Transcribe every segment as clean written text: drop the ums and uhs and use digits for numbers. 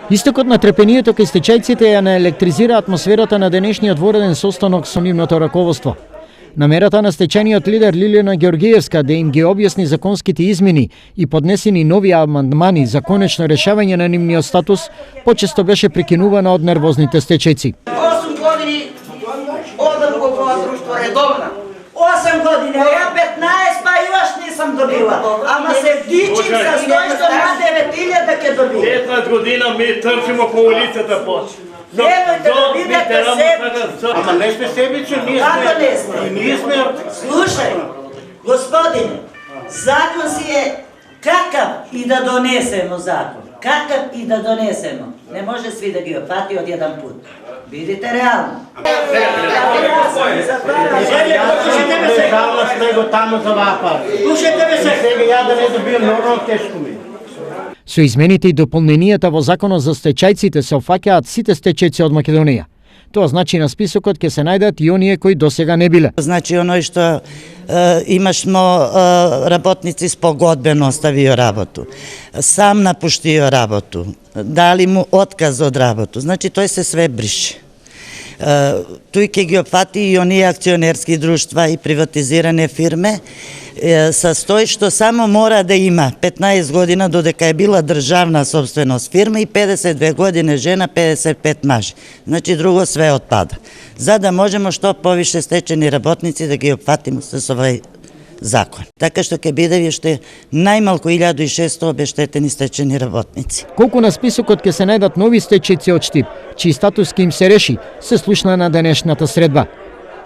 Истокот на трепението кај стечајците ја наелектризира атмосферата на денешниот вореден состанок со нивното раководство. Намерата на стечајниот лидер Лилијана Ѓоргиевска да им ги објасни законските измени и поднесени нови амандмани за конечно решавање на нивниот статус почесто беше прекинувана од нервозните стечајци. 8 години одам во ова друштво редовно. 8 години, ја 15 па још не сум добила. Ама се дичим за стојшто на 9000 ќе добија. 15 година ми трчимо по улицата поч. Немојте да бидете себични. Ама не сме себични, ние сме... Слушај, господине, закон си е какав и да донесемо закон. Какав и да донесемо. Не може сви да ги опфати од еден пут. Бидите реално. Со измените и дополненијата во законот за стечајците се опфаќаат сите стечајци од Македонија. Тоа значи на списокот ќе се најдат и оние кои досега не биле. Значи оној што имашмо работници с погодбено оставио работу, сам напуштио работу, дали му отказ од работу, значи тој се све брише. Тој ќе ги опфати и оние акционерски друштва и приватизиране фирме, састои што само мора да има 15 година додека е била државна собственост фирма и 52 години жена, 55 мажи. Значи друго све отпада. За да можеме што повише стечени работници да ги опфатиме со овој закон. Така што ќе биде уште најмалку 1600 обештетени стечени работници. Колку на списокот ќе се најдат нови стечајци од Штип, чиј статус ќе им се реши, се слушна на денешната средба.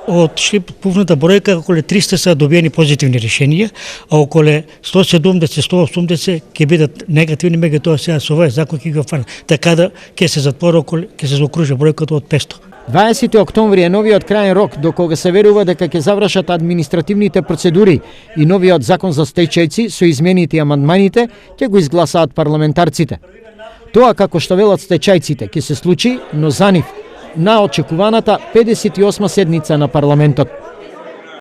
Од Штип пуфната бројка околу 300 се добиени позитивни решенија, а околу 170-180 ќе бидат негативни, меѓутоа сега со овој закон ќе ги офана. Така да ќе се затвори ќе се заокружи бројката од 500. 20 октомври е новиот крајен рок до кога се верува дека ќе завршат административните процедури и новиот закон за стечајци со измените и амандманите ќе го изгласаат парламентарците. Тоа, како што велат стечајците, ќе се случи, но за нив на очекуваната 58 седница на парламентот.